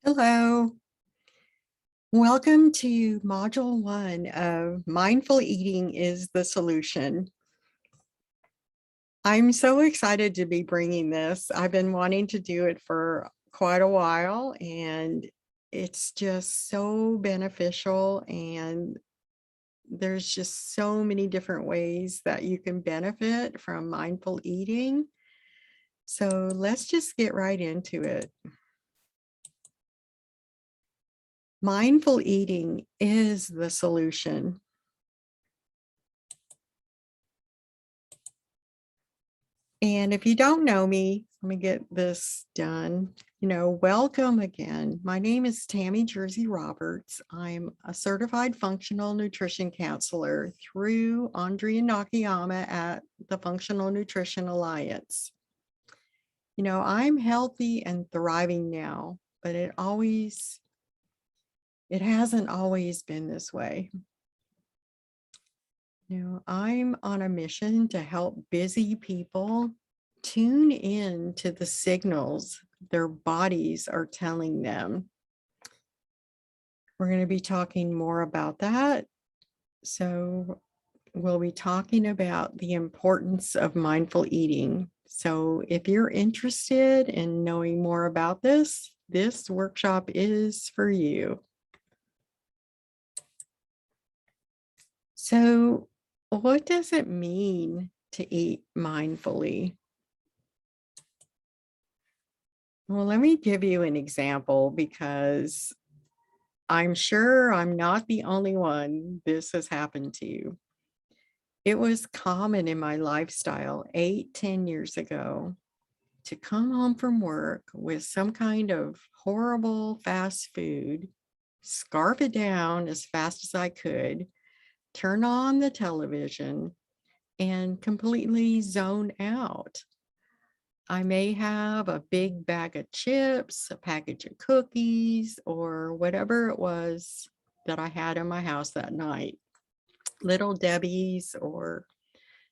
Hello. Welcome to Module 1 of Mindful Eating is the Solution. I'm so excited to be bringing this. I've been wanting to do it for quite a while, and it's just so beneficial, and there's just so many different ways that you can benefit from mindful eating. So let's just get right into it. Mindful eating is the solution. And if you don't know me, let me get this done. Welcome again. My name is Tami Jersey Roberts. I'm a certified functional nutrition counselor through Andrea Nakayama at the Functional Nutrition Alliance. I'm healthy and thriving now, but it hasn't always been this way. I'm on a mission to help busy people tune in to the signals their bodies are telling them. We're going to be talking more about that. So we'll be talking about the importance of mindful eating. So if you're interested in knowing more about this workshop is for you. So what does it mean to eat mindfully? Well, let me give you an example because I'm sure I'm not the only one this has happened to. It was common in my lifestyle 8-10 years ago to come home from work with some kind of horrible fast food, scarf it down as fast as I could, turn on the television, and completely zone out. I may have a big bag of chips, a package of cookies, or whatever it was that I had in my house that night, Little Debbie's or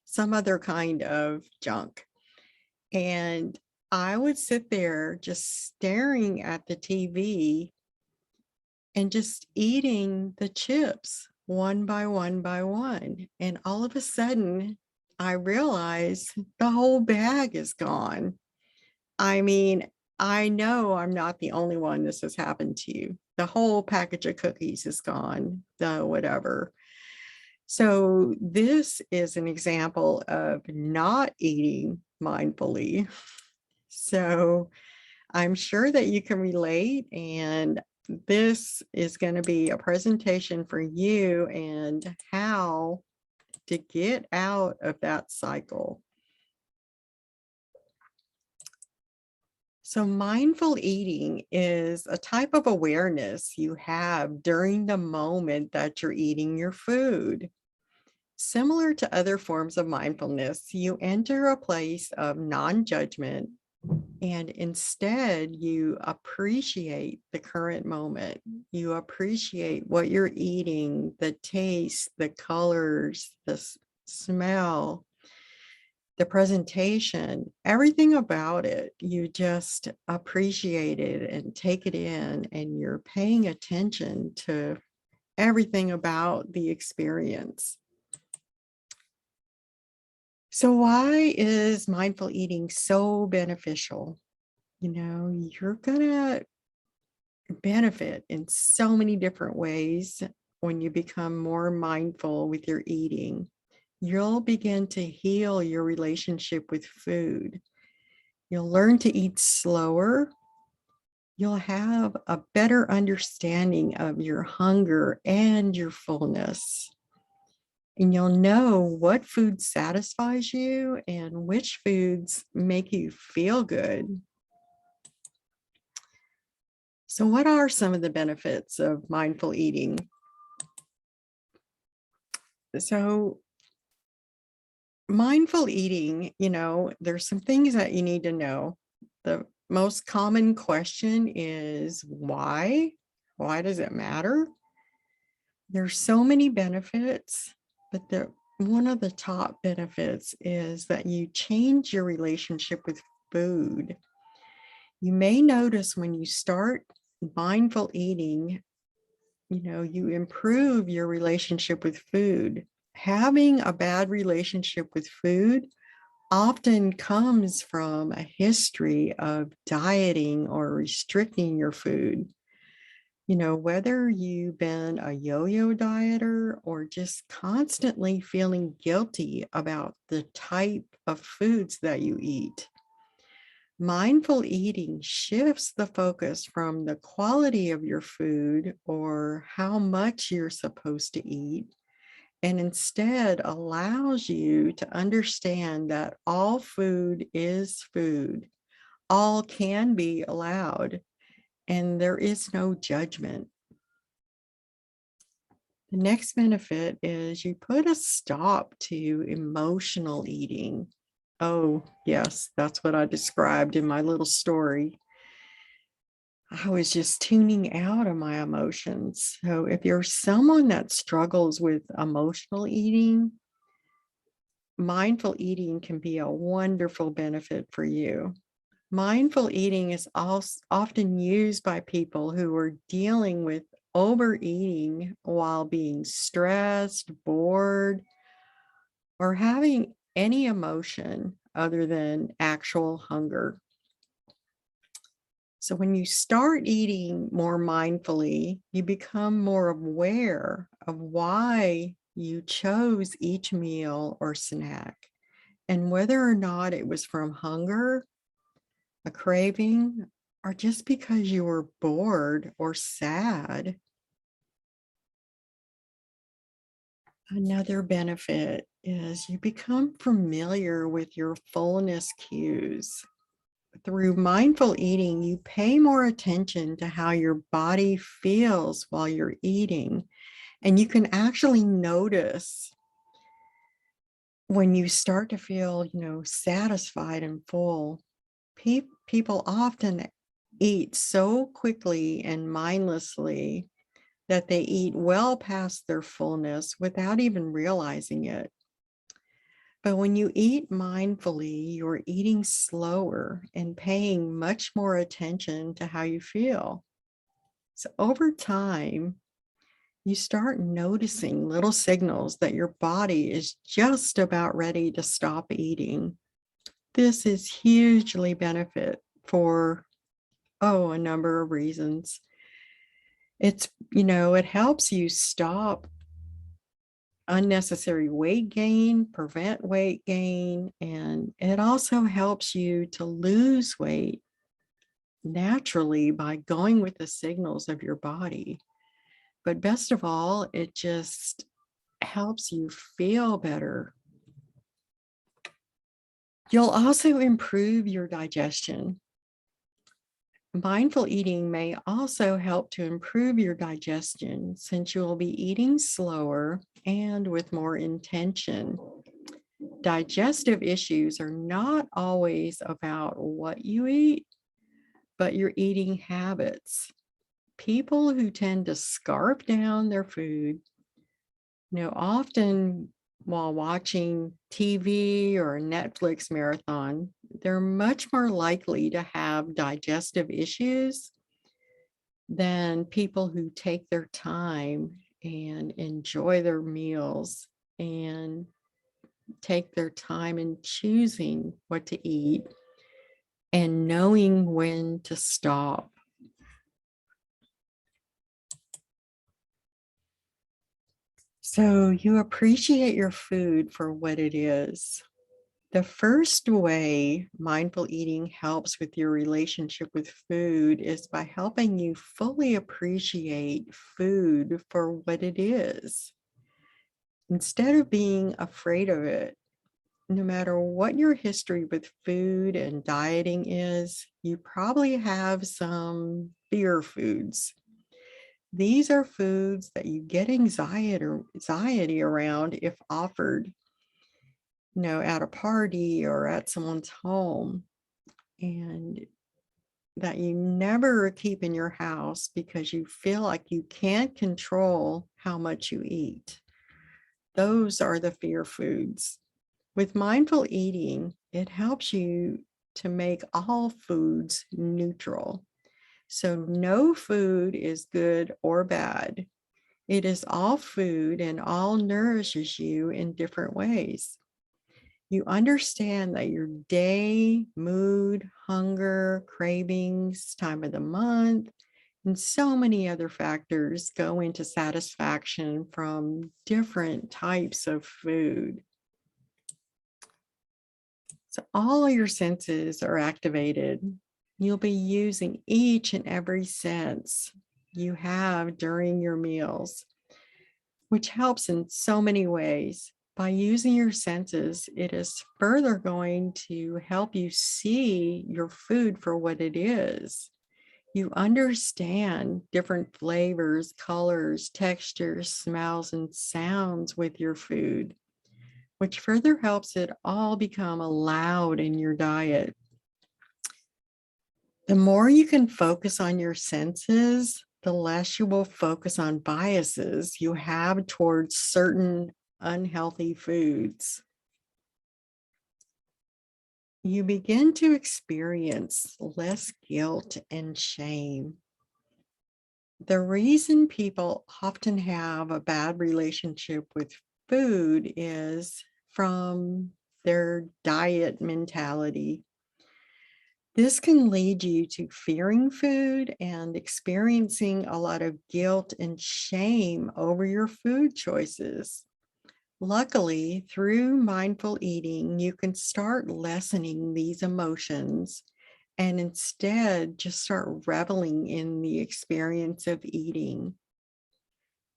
some other kind of junk. And I would sit there just staring at the TV and just eating the chips one by one by one. And all of a sudden, I realized the whole bag is gone. I mean, I know I'm not the only one this has happened to. The whole package of cookies is gone, the whatever. So this is an example of not eating mindfully. So I'm sure that you can relate, and this is going to be a presentation for you and how to get out of that cycle. So mindful eating is a type of awareness you have during the moment that you're eating your food. Similar to other forms of mindfulness, you enter a place of non-judgment, and instead you appreciate the current moment. You appreciate what you're eating, the taste, the colors, the smell, the presentation, everything about it. You just appreciate it and take it in, and you're paying attention to everything about the experience. So why is mindful eating so beneficial? You're gonna benefit in so many different ways when you become more mindful with your eating. You'll begin to heal your relationship with food. You'll learn to eat slower. You'll have a better understanding of your hunger and your fullness. And you'll know what food satisfies you and which foods make you feel good. So what are some of the benefits of mindful eating? So mindful eating, there's some things that you need to know. The most common question is why? Why does it matter? There's so many benefits, but one of the top benefits is that you change your relationship with food. You may notice when you start Mindful eating, you improve your relationship with food. Having a bad relationship with food often comes from a history of dieting or restricting your food. Whether you've been a yo-yo dieter or just constantly feeling guilty about the type of foods that you eat. Mindful eating shifts the focus from the quality of your food or how much you're supposed to eat, and instead allows you to understand that all food is food, all can be allowed, and there is no judgment. The next benefit is you put a stop to emotional eating. Oh, yes, that's what I described in my little story. I was just tuning out of my emotions. So if you're someone that struggles with emotional eating, mindful eating can be a wonderful benefit for you. Mindful eating is also often used by people who are dealing with overeating while being stressed, bored, or having any emotion other than actual hunger. So when you start eating more mindfully, you become more aware of why you chose each meal or snack and whether or not it was from hunger, a craving, or just because you were bored or sad. Another benefit is you become familiar with your fullness cues. Through mindful eating, you pay more attention to how your body feels while you're eating. And you can actually notice when you start to feel, satisfied and full. People often eat so quickly and mindlessly that they eat well past their fullness without even realizing it. But when you eat mindfully, you're eating slower and paying much more attention to how you feel. So over time, you start noticing little signals that your body is just about ready to stop eating. This is hugely benefit for, a number of reasons. It helps you stop unnecessary weight gain, prevent weight gain, and it also helps you to lose weight naturally by going with the signals of your body. But best of all, it just helps you feel better. You'll also improve your digestion. Mindful eating may also help to improve your digestion since you will be eating slower and with more intention. Digestive issues are not always about what you eat, but your eating habits. People who tend to scarf down their food, often while watching TV or a Netflix marathon, they're much more likely to have digestive issues than people who take their time and enjoy their meals and take their time in choosing what to eat and knowing when to stop. So you appreciate your food for what it is. The first way mindful eating helps with your relationship with food is by helping you fully appreciate food for what it is. Instead of being afraid of it, no matter what your history with food and dieting is, you probably have some fear foods. These are foods that you get anxiety around if offered, at a party or at someone's home, and that you never keep in your house because you feel like you can't control how much you eat. Those are the fear foods. With mindful eating, it helps you to make all foods neutral. So no food is good or bad. It is all food and all nourishes you in different ways. You understand that your day, mood, hunger, cravings, time of the month, and so many other factors go into satisfaction from different types of food. So all of your senses are activated. You'll be using each and every sense you have during your meals, which helps in so many ways. By using your senses, it is further going to help you see your food for what it is. You understand different flavors, colors, textures, smells, and sounds with your food, which further helps it all become allowed in your diet. The more you can focus on your senses, the less you will focus on biases you have towards certain unhealthy foods. You begin to experience less guilt and shame. The reason people often have a bad relationship with food is from their diet mentality. This can lead you to fearing food and experiencing a lot of guilt and shame over your food choices. Luckily, through mindful eating, you can start lessening these emotions and instead just start reveling in the experience of eating.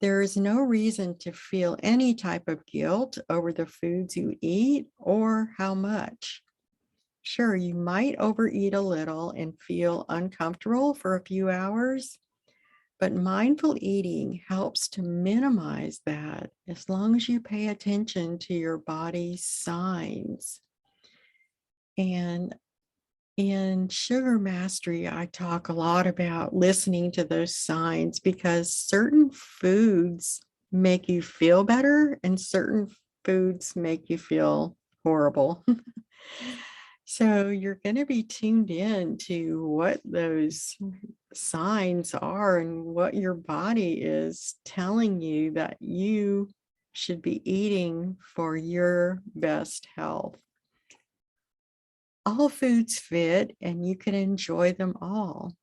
There is no reason to feel any type of guilt over the foods you eat or how much. Sure, you might overeat a little and feel uncomfortable for a few hours, but mindful eating helps to minimize that as long as you pay attention to your body's signs. And in Sugar Mastery, I talk a lot about listening to those signs because certain foods make you feel better and certain foods make you feel horrible. So you're going to be tuned in to what those signs are and what your body is telling you that you should be eating for your best health. All foods fit and you can enjoy them all.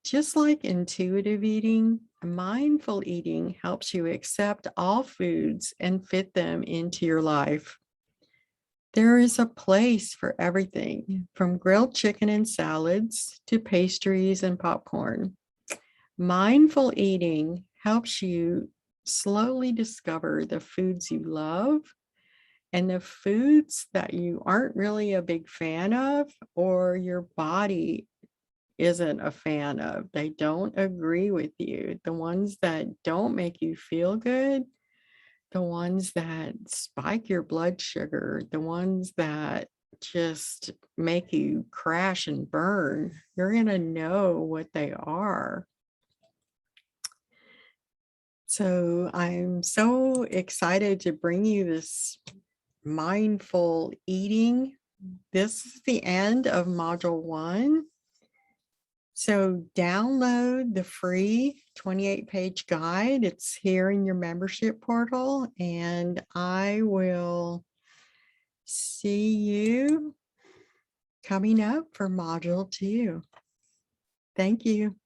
Just like intuitive eating, mindful eating helps you accept all foods and fit them into your life. There is a place for everything, from grilled chicken and salads to pastries and popcorn. Mindful eating helps you slowly discover the foods you love and the foods that you aren't really a big fan of or your body isn't a fan of. They don't agree with you. The ones that don't make you feel good, the ones that spike your blood sugar, the ones that just make you crash and burn, you're going to know what they are. So I'm so excited to bring you this mindful eating. This is the end of module 1. So download the free 28-page guide. It's here in your membership portal, and I will see you coming up for module 2. Thank you.